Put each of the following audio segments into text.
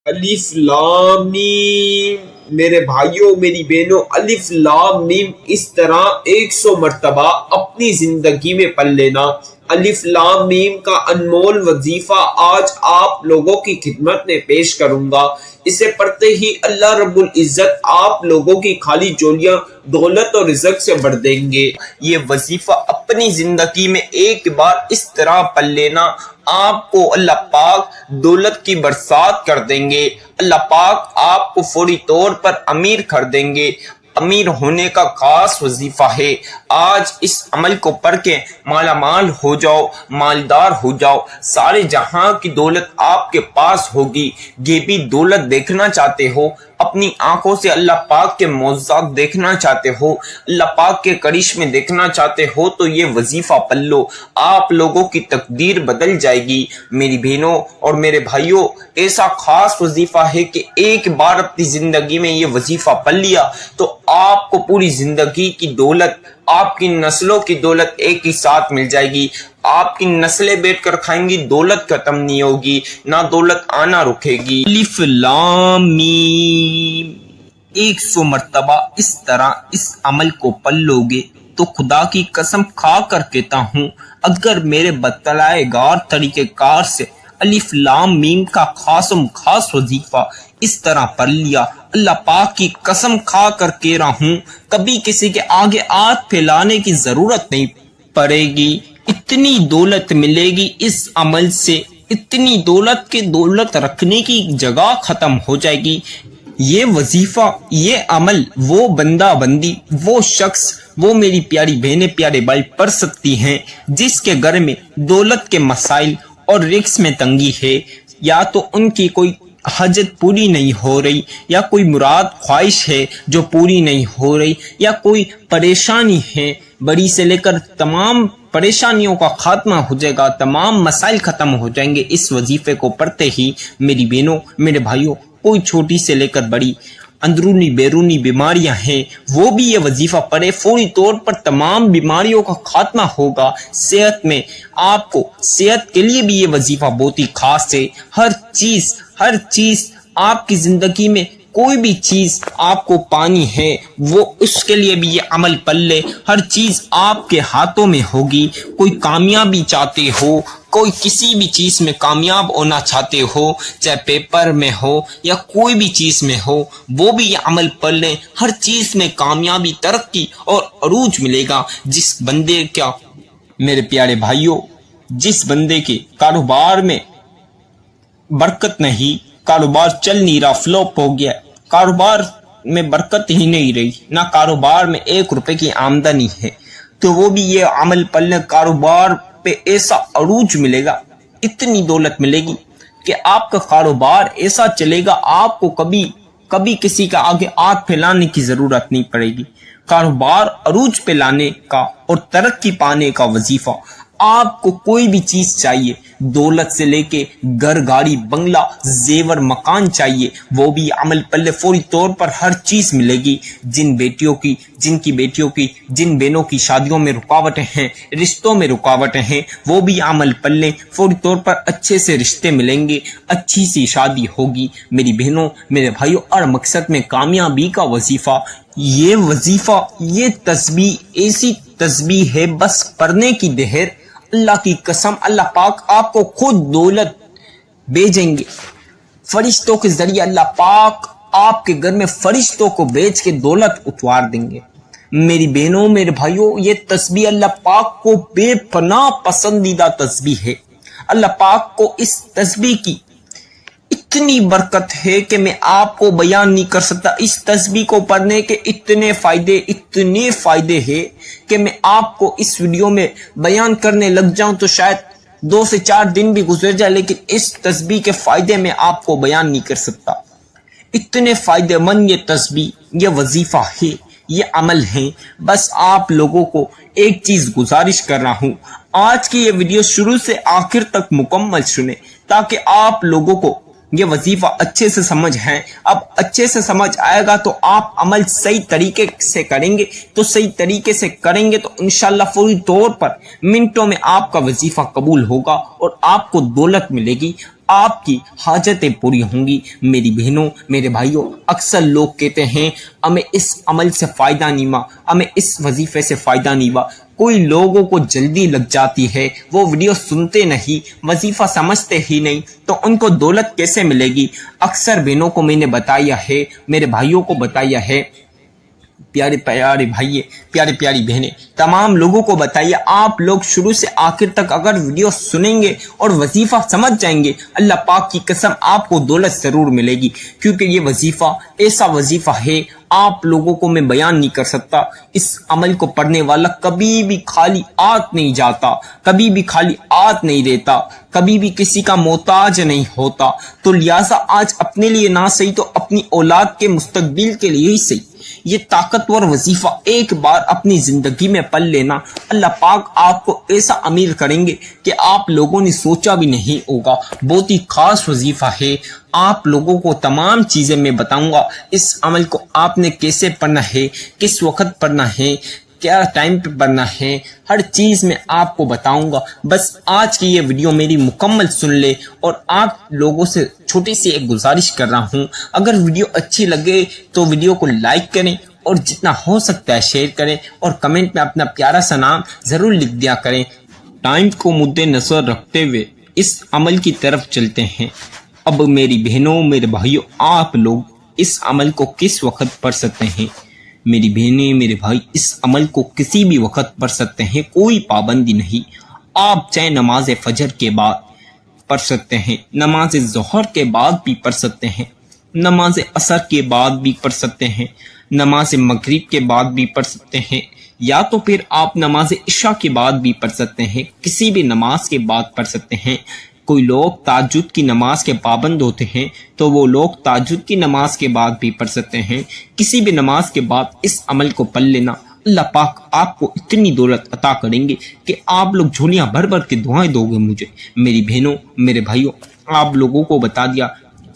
الف لام میم، میرے بھائیوں میری بہنوں، الف لام میم اس طرح 100 مرتبہ اپنی زندگی میں پڑھ لینا۔ الف لام میم کا انمول وظیفہ آج آپ لوگوں کی خدمت میں پیش کروں گا۔ اسے پڑھتے ہی اللہ رب العزت آپ لوگوں کی خالی جولیاں دولت اور رزق سے بھر دیں گے۔ یہ وظیفہ اپنی زندگی میں ایک بار اس طرح پڑھ لینا، آپ کو اللہ پاک دولت کی برسات کر دیں گے۔ اللہ پاک آپ کو فوری طور پر امیر کر دیں گے۔ امیر ہونے کا خاص وظیفہ ہے۔ آج اس عمل کو پڑھ کے مالا مال ہو جاؤ، مالدار ہو جاؤ، سارے جہاں کی دولت آپ کے پاس ہوگی۔ غیبی دولت دیکھنا چاہتے ہو، اپنی آنکھوں سے اللہ پاک کے معجزات دیکھنا چاہتے ہو، اللہ پاک کے کرشمے دیکھنا چاہتے ہو تو یہ وظیفہ پڑھ لو، آپ لوگوں کی تقدیر بدل جائے گی۔ میری بہنوں اور میرے بھائیوں، ایسا خاص وظیفہ ہے کہ ایک بار اپنی زندگی میں یہ وظیفہ پڑھ لیا تو آپ کو پوری زندگی کی دولت، آپ کی نسلوں کی دولت ایک ہی ساتھ مل جائے گی۔ آپ کی نسلیں بیٹھ کر کھائیں گی، دولت ختم نہیں ہوگی، نہ دولت آنا رکے گی۔ الف لام میم 100 مرتبہ اس طرح اس عمل کو پڑھ لو گے تو خدا کی قسم کھا کر کہتا ہوں، اگر میرے بتلائے گار طریقہ کار سے الف لام میم کا خاص وظیفہ اس طرح پڑھ لیا، اللہ پاک کی قسم کھا کر کہہ رہا ہوں، کبھی کسی کے آگے ہاتھ پھیلانے کی ضرورت نہیں پڑے گی۔ اتنی دولت ملے گی اس عمل سے، اتنی دولت کے دولت رکھنے کی جگہ ختم ہو جائے گی۔ یہ وظیفہ، یہ عمل وہ بندہ بندی، وہ شخص، وہ میری پیاری بہنیں پیارے بھائی پڑھ سکتی ہیں جس کے گھر میں دولت کے مسائل اور رزق میں تنگی ہے، یا تو ان کی کوئی حاجت پوری نہیں ہو رہی، یا کوئی مراد خواہش ہے جو پوری نہیں ہو رہی، یا کوئی پریشانی ہے، بڑی سے لے کر تمام پریشانیوں کا خاتمہ ہو جائے گا، تمام مسائل ختم ہو جائیں گے اس وظیفے کو پڑھتے ہی۔ میری بہنوں میرے بھائیوں، کوئی چھوٹی سے لے کر بڑی اندرونی بیرونی بیماریاں ہیں، وہ بھی یہ وظیفہ پڑھے، فوری طور پر تمام بیماریوں کا خاتمہ ہوگا۔ صحت میں آپ کو، صحت کے لیے بھی یہ وظیفہ بہت ہی خاص ہے۔ ہر چیز آپ کی زندگی میں، کوئی بھی چیز آپ کو پانی ہے، وہ اس کے لیے بھی یہ عمل پڑھ لے، ہر چیز آپ کے ہاتھوں میں ہوگی۔ کوئی کامیابی چاہتے ہو، کوئی کسی بھی چیز میں کامیاب ہونا چاہتے ہو، چاہے پیپر میں ہو یا کوئی بھی چیز میں ہو، وہ بھی یہ عمل پڑھ لیں، ہر چیز میں کامیابی، ترقی اور عروج ملے گا۔ جس بندے کا، میرے پیارے بھائیوں، جس بندے کے کاروبار میں برکت نہیں، کاروبار چل نہیں رہا، فلوپ ہو گیا، کاروبار میں برکت ہی نہیں رہی، نہ کاروبار میں 1 روپے کی آمدنی ہے، تو وہ بھی یہ عمل پڑھ لیں، کاروبار پہ ایسا عروج ملے گا، اتنی دولت ملے گی کہ آپ کا کاروبار ایسا چلے گا، آپ کو کبھی کسی کا آگے ہاتھ پھیلانے کی ضرورت نہیں پڑے گی۔ کاروبار عروج پہ لانے کا اور ترقی پانے کا وظیفہ، آپ کو کوئی بھی چیز چاہیے، دولت سے لے کے گھر گاڑی بنگلہ زیور مکان چاہیے، وہ بھی عمل پلے فوری طور پر ہر چیز ملے گی۔ جن بیٹیوں کی جن بہنوں کی شادیوں میں رکاوٹیں ہیں، رشتوں میں رکاوٹیں ہیں، وہ بھی عمل پلے فوری طور پر اچھے سے رشتے ملیں گے، اچھی سی شادی ہوگی۔ میری بہنوں میرے بھائیوں، اور مقصد میں کامیابی کا وظیفہ، یہ وظیفہ، یہ تسبیح ایسی تسبیح ہے، بس پڑھنے کی دہر، اللہ کی قسم اللہ پاک آپ کو خود دولت بھیجیں گے، فرشتوں کے ذریعے اللہ پاک آپ کے گھر میں فرشتوں کو بھیج کے دولت اتوار دیں گے۔ میری بہنوں میرے بھائیوں، یہ تسبیح اللہ پاک کو بے پناہ پسندیدہ تسبیح ہے۔ اللہ پاک کو اس تسبیح کی اتنی برکت ہے کہ میں آپ کو بیان نہیں کر سکتا۔ اس تسبیح کو پڑھنے کے اتنے فائدے ہیں کہ میں آپ کو اس ویڈیو میں بیان کرنے لگ جاؤں تو شاید 2 سے 4 دن بھی گزر جائے، لیکن اس تسبیح کے فائدے میں آپ کو بیان نہیں کر سکتا۔ اتنے فائدے مند یہ تسبیح، یہ وظیفہ ہے، یہ عمل ہے۔ بس آپ لوگوں کو ایک چیز گزارش کر رہا ہوں، آج کی یہ ویڈیو شروع سے آخر تک مکمل سنیں تاکہ آپ لوگوں کو یہ وظیفہ اچھے سے سمجھ ہے۔ اب اچھے سے سمجھ آئے گا تو آپ عمل صحیح طریقے سے کریں گے، تو انشاءاللہ فوری طور پر منٹوں میں آپ کا وظیفہ قبول ہوگا اور آپ کو دولت ملے گی، آپ کی حاجتیں پوری ہوں گی۔ میری بہنوں، میرے بھائیوں، اکثر لوگ کہتے ہیں ہمیں اس عمل سے فائدہ نہیں ہوا، ہمیں اس وظیفے سے فائدہ نہیں ہوا۔ کوئی لوگوں کو جلدی لگ جاتی ہے، وہ ویڈیو سنتے نہیں، وظیفہ سمجھتے ہی نہیں، تو ان کو دولت کیسے ملے گی؟ اکثر بہنوں کو میں نے بتایا ہے، میرے بھائیوں کو بتایا ہے، پیارے پیارے بھائی، پیاری پیاری بہنیں، تمام لوگوں کو بتائیے، آپ لوگ شروع سے آخر تک اگر ویڈیو سنیں گے اور وظیفہ سمجھ جائیں گے، اللہ پاک کی قسم آپ کو دولت ضرور ملے گی، کیونکہ یہ وظیفہ ایسا وظیفہ ہے آپ لوگوں کو میں بیان نہیں کر سکتا۔ اس عمل کو پڑھنے والا کبھی بھی خالی ہاتھ نہیں جاتا، کبھی بھی خالی ہاتھ نہیں رہتا، کبھی بھی کسی کا محتاج نہیں ہوتا۔ تو لہٰذا آج اپنے لیے نہ صحیح تو اپنی اولاد کے مستقبل کے لیے ہی صحیح یہ طاقتور وظیفہ ایک بار اپنی زندگی میں پل لینا، اللہ پاک آپ کو ایسا امیر کریں گے کہ آپ لوگوں نے سوچا بھی نہیں ہوگا۔ بہت ہی خاص وظیفہ ہے، آپ لوگوں کو تمام چیزیں میں بتاؤں گا۔ اس عمل کو آپ نے کیسے پڑھنا ہے، کس وقت پڑھنا ہے، کیا ٹائم پہ پڑھنا ہے، ہر چیز میں آپ کو بتاؤں گا۔ بس آج کی یہ ویڈیو میری مکمل سن لے، اور آپ لوگوں سے چھوٹی سی ایک گزارش کر رہا ہوں، اگر ویڈیو اچھی لگے تو ویڈیو کو لائک کریں، اور جتنا ہو سکتا ہے شیئر کریں، اور کمنٹ میں اپنا پیارا سا نام ضرور لکھ دیا کریں۔ ٹائم کو مد نظر رکھتے ہوئے اس عمل کی طرف چلتے ہیں۔ اب میری بہنوں، میرے بھائیوں، آپ لوگ اس عمل کو کس وقت پڑھ سکتے ہیں؟ میری بہنیں، میرے بھائی، اس عمل کو کسی بھی وقت پڑھ سکتے ہیں، کوئی پابندی نہیں۔ آپ چاہے نماز فجر کے بعد پڑھ سکتے ہیں، نماز ظہر کے بعد بھی پڑھ سکتے ہیں، نماز عصر کے بعد بھی پڑھ سکتے ہیں، نماز مغرب کے بعد بھی پڑھ سکتے ہیں، یا تو پھر آپ نماز عشاء کے بعد بھی پڑھ سکتے ہیں، کسی بھی نماز کے بعد پڑھ سکتے ہیں۔ کوئی لوگ تہجد کی نماز کے پابند ہوتے ہیں تو وہ لوگ تہجد کی نماز کے بعد بھی پڑھ سکتے ہیں، کسی بھی نماز کے بعد اس عمل کو پڑھ لینا، اللہ پاک آپ کو اتنی دولت عطا کریں گے کہ آپ لوگ جھولیاں بھر بھر کے دعائیں دو گے مجھے۔ میری بہنوں، میرے بھائیوں، آپ لوگوں کو بتا دیا،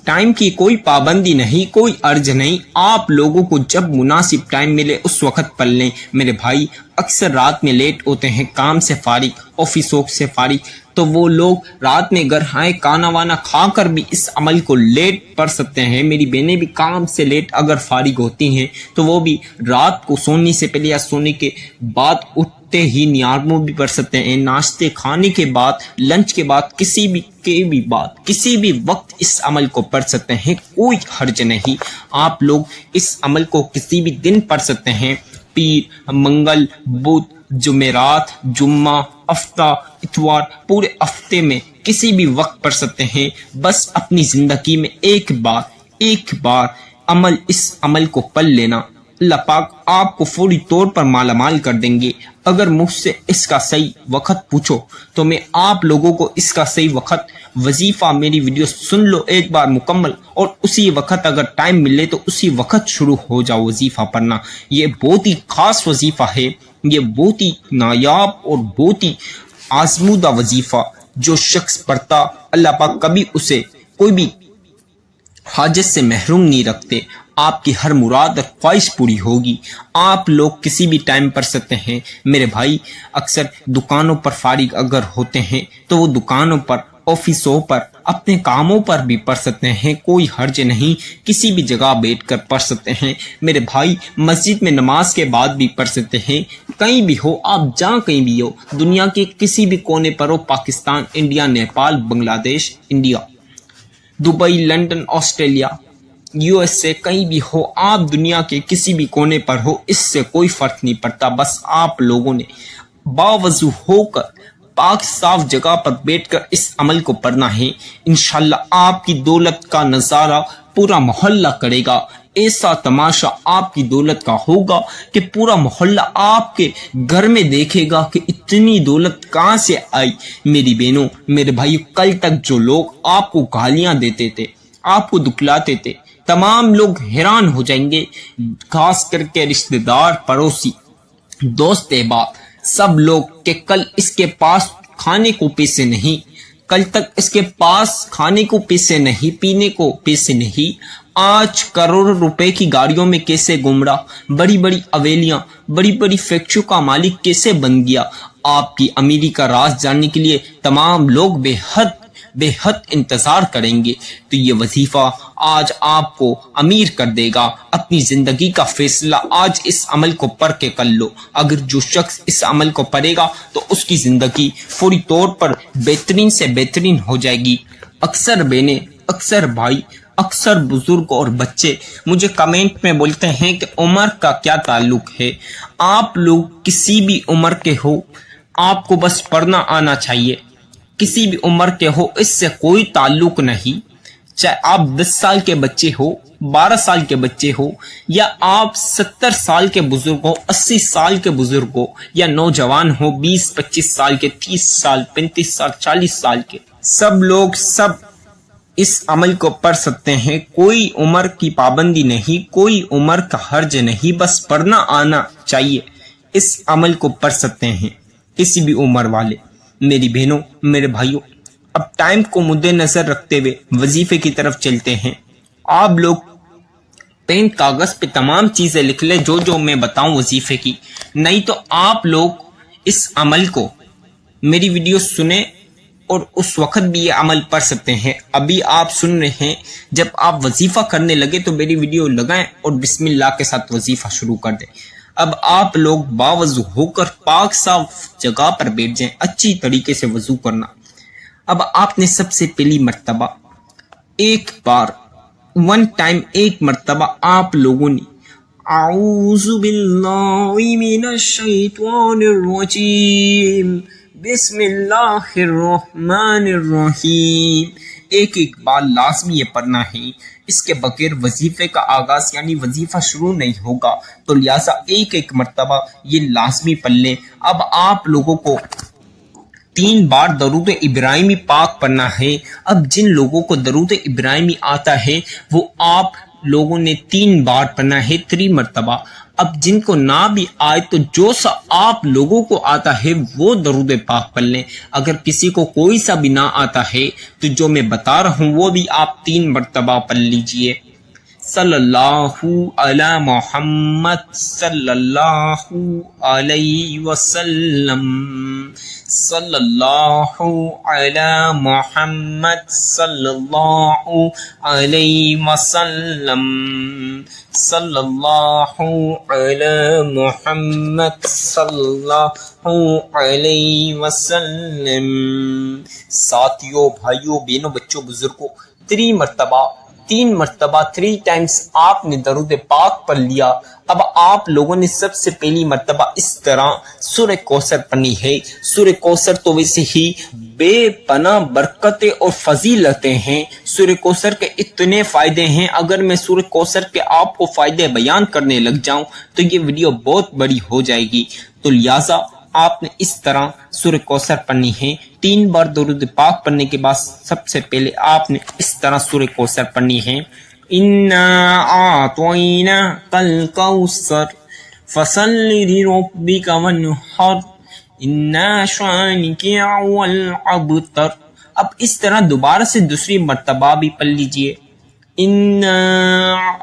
ٹائم کی کوئی پابندی نہیں، کوئی عرض نہیں، آپ لوگوں کو جب مناسب ٹائم ملے اس وقت پڑھ لیں۔ میرے بھائی اکثر رات میں لیٹ ہوتے ہیں، کام سے فارغ، آفسوں سے فارغ، تو وہ لوگ رات میں گھر آئے کھانا وانا کھا کر بھی اس عمل کو لیٹ پڑھ سکتے ہیں۔ میری بہنیں بھی کام سے لیٹ اگر فارغ ہوتی ہیں تو وہ بھی رات کو سونے سے پہلے یا سونے کے بعد اٹھتے ہی نیارموں بھی پڑھ سکتے ہیں، ناشتے کھانے کے بعد، لنچ کے بعد، کسی بھی وقت اس عمل کو پڑھ سکتے ہیں، کوئی حرج نہیں۔ آپ لوگ اس عمل کو کسی بھی دن پڑھ سکتے ہیں، پیر، منگل، بدھ، جمعرات، جمعہ، ہفتہ، اتوار، پورے ہفتے میں کسی بھی وقت پڑھ سکتے ہیں۔ بس اپنی زندگی میں ایک بار اس عمل کو پڑھ لینا، اللہ پاک آپ کو فوری طور پر مالا مال کر دیں گے۔ اگر مجھ سے اس کا صحیح وقت پوچھو تو میں آپ لوگوں کو اس کا صحیح وقت، وظیفہ میری ویڈیو سن لو ایک بار مکمل، اور اسی وقت اگر ٹائم ملے تو اسی وقت شروع ہو جاؤ وظیفہ پڑھنا۔ یہ بہت ہی خاص وظیفہ ہے، یہ بہت ہی نایاب اور بہت ہی آزمودہ وظیفہ، جو شخص پڑھتا اللہ پاک کبھی اسے کوئی بھی حاجت سے محروم نہیں رکھتے۔ آپ کی ہر مراد اور خواہش پوری ہوگی۔ آپ لوگ کسی بھی ٹائم پڑھ سکتے ہیں۔ میرے بھائی اکثر دکانوں پر فارغ اگر ہوتے ہیں تو وہ دکانوں پر، آفسوں پر، اپنے کاموں پر بھی پڑھ سکتے ہیں، کوئی حرج نہیں، کسی بھی جگہ بیٹھ کر پڑھ سکتے ہیں۔ میرے بھائی مسجد میں نماز کے بعد بھی پڑھ سکتے ہیں، کہیں بھی ہو آپ، جہاں کہیں بھی ہو، دنیا کے کسی بھی کونے پر ہو، پاکستان، انڈیا، نیپال، بنگلہ دیش، India, Dubai, London, Australia, USA، کہیں بھی ہو آپ، دنیا کے کسی بھی کونے پر ہو، اس سے کوئی فرق نہیں پڑتا۔ بس آپ لوگوں نے باوضو ہو کر پاک صاف جگہ پر بیٹھ کر اس عمل کو پڑھنا ہے۔ انشاءاللہ آپ کی دولت کا نظارہ پورا محلہ کرے گا، ایسا تماشا آپ کی دولت کا ہوگا کہ پورا محلہ آپ کے گھر میں دیکھے گا کہ اتنی دولت کہاں سے آئی۔ میری بہنوں، میرے بھائی، کل تک جو لوگ آپ کو گالیاں دیتے تھے، آپ کو دکھلاتے تھے، تمام لوگ حیران ہو جائیں گے، خاص کر کے رشتہ دار، پڑوسی، دوست احباب، سب لوگ، کہ کل اس کے پاس کھانے کو پیسے نہیں، کل تک اس کے پاس کھانے کو پیسے نہیں، پینے کو پیسے نہیں، آج کروڑ روپے کی گاڑیوں میں کیسے گھوم رہا، بڑی بڑی حویلیاں، بڑی بڑی فیکٹریوں کا مالک کیسے بن گیا۔ آپ کی امیری کا راز جاننے کے لیے تمام لوگ بے حد بے حد انتظار کریں گے تو یہ وظیفہ آج آپ کو امیر کر دے گا۔ اپنی زندگی کا فیصلہ آج اس عمل کو پڑھ کے کر لو۔ اگر جو شخص اس عمل کو پڑھے گا تو اس کی زندگی فوری طور پر بہترین سے بہترین ہو جائے گی۔ اکثر بہنیں، اکثر بھائی، اکثر بزرگ اور بچے مجھے کمنٹ میں بولتے ہیں کہ عمر کا کیا تعلق ہے۔ آپ لوگ کسی بھی عمر کے ہو، آپ کو بس پڑھنا آنا چاہیے۔ کسی بھی عمر کے ہو، اس سے کوئی تعلق نہیں۔ چاہے آپ 10 سال کے بچے ہو، 12 سال کے بچے ہو، یا آپ 70 سال کے بزرگ ہو، 80 سال کے بزرگ ہو، یا نوجوان ہو 20 25 سال کے، 30 سال، 35 سال، 40 سال کے، سب لوگ سب اس عمل کو پڑھ سکتے ہیں۔ کوئی عمر کی پابندی نہیں، کوئی عمر کا حرج نہیں، بس پڑھنا آنا چاہیے۔ اس عمل کو پڑھ سکتے ہیں کسی بھی عمر والے۔ میری بہنوں، میرے بھائیوں، اب ٹائم کو مد نظر رکھتے ہوئے وظیفے کی طرف چلتے ہیں۔ آپ لوگ پین کاغذ پہ تمام چیزیں لکھ لیں جو میں بتاؤں وظیفے کی، نہیں تو آپ لوگ اس عمل کو میری ویڈیو سنیں اور اس وقت بھی یہ عمل پڑھ سکتے ہیں۔ ابھی آپ سن رہے ہیں، جب آپ وظیفہ کرنے لگے تو میری ویڈیو لگائیں اور بسم اللہ کے ساتھ وظیفہ شروع کر دیں۔ اب آپ لوگ باوضو ہو کر پاک صاف جگہ پر بیٹھ جائیں، اچھی طریقے سے وضو کرنا۔ اب آپ نے سب سے پہلی مرتبہ ایک بار ون ٹائم ایک مرتبہ آپ لوگوں نے اعوذ باللہ من الشیطان الرجیم بسم اللہ الرحمن الرحیم ایک بار لازمی یہ پڑھنا ہے۔ اس کے بغیر وظیفے کا آغاز یعنی وظیفہ شروع نہیں ہوگا، تو لہٰذا ایک مرتبہ یہ لازمی پڑھ لیں۔ اب آپ لوگوں کو 3 بار درود ابراہیمی پاک پڑھنا ہے۔ اب جن لوگوں کو درود ابراہیمی آتا ہے وہ آپ لوگوں نے 3 بار پڑھنا ہے، 3 مرتبہ۔ اب جن کو نہ بھی آئے تو جو سا آپ لوگوں کو آتا ہے وہ درود پاک پڑھ لیں۔ اگر کسی کو کوئی سا بھی نہ آتا ہے تو جو میں بتا رہا ہوں وہ بھی آپ 3 مرتبہ پڑھ لیجئے۔ صلی اللہ علی محمد صلی اللہ علیہ وسلم، صلی اللہ علی محمد صلی اللہ علیہ وسلم، صلی اللہ علی محمد صلی اللہ علیہ وسلم۔ ساتھیوں، بھائیوں، بہنوں، بچوں، بزرگوں، 3 مرتبہ 3 ٹائمز آپ نے درود پاک پڑھ لیا۔ اب آپ لوگوں نے سب سے پہلی مرتبہ اس طرح سورہ کوثر پڑھنی ہے۔ سورہ کوثر تو ویسے ہی بے پناہ برکتیں اور فضیلتیں ہیں۔ سورہ کوثر کے اتنے فائدے ہیں، اگر میں سورہ کوثر کے آپ کو فائدے بیان کرنے لگ جاؤں تو یہ ویڈیو بہت بڑی ہو جائے گی، تو لہٰذا آپ نے اس طرح سورہ کوثر پڑھنی ہے۔ 3 بار درود پاک پڑھنے کے بعد سب سے پہلے آپ نے اس طرح سورہ کوثر پڑھنی ہے۔ اِنَّا أَعْطَيْنَاكَ الْكَوْثَرَ فَصَلِّ لِرَبِّكَ وَانْحَرْ إِنَّ شَانِئَكَ هُوَ الْأَبْتَرُ۔ اب اس طرح دوبارہ سے دوسری مرتبہ بھی پڑھ لیجئے۔ اِنَّا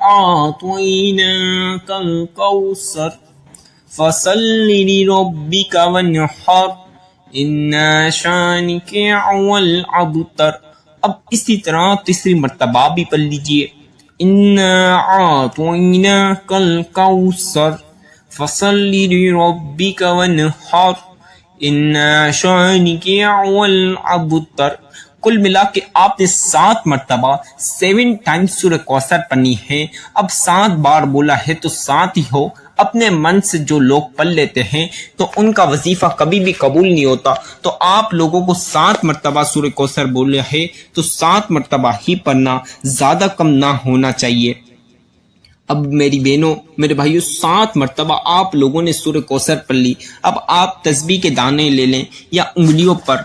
أَعْطَيْنَاكَ الْكَوْثَرَ فَصَلِّ لِرَبِّكَ وَانْحَرْ إِنَّ شَانِئَكَ هُوَ الْأَبْتَرُ۔ اب اسی طرح تیسری مرتبہ بھی پڑھ لیجئے۔ إِنَّا أَعْطَيْنَاكَ الْكَوْثَرَ فَصَلِّ لِرَبِّكَ وَانْحَرْ إِنَّ شَانِئَكَ هُوَ الْأَبْتَرُ۔ کل ملا کے آپ نے 7 مرتبہ 7 ٹائم سورہ کوثر پڑھنی ہے۔ اب 7 بار بولا ہے تو 7 ہی ہو۔ اپنے من سے جو لوگ پڑھ لیتے ہیں تو ان کا وظیفہ کبھی بھی قبول نہیں ہوتا، تو آپ لوگوں کو 7 مرتبہ سورہ کوثر بولا ہے تو 7 مرتبہ ہی پڑھنا، زیادہ کم نہ ہونا چاہیے۔ اب میری بہنوں، میرے بھائیوں، 7 مرتبہ آپ لوگوں نے سورہ کوثر پڑھ لی۔ اب آپ تسبیح کے دانے لے لیں یا انگلیوں پر،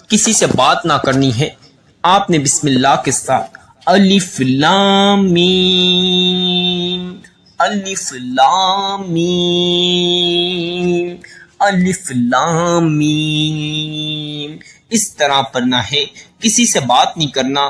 کسی سے بات نہ کرنی ہے۔ آپ نے بسم اللہ کے ساتھ الف لام میم، الف لام میم، الف لام میم، اس طرح پڑھنا ہے۔ کسی سے بات نہیں کرنا۔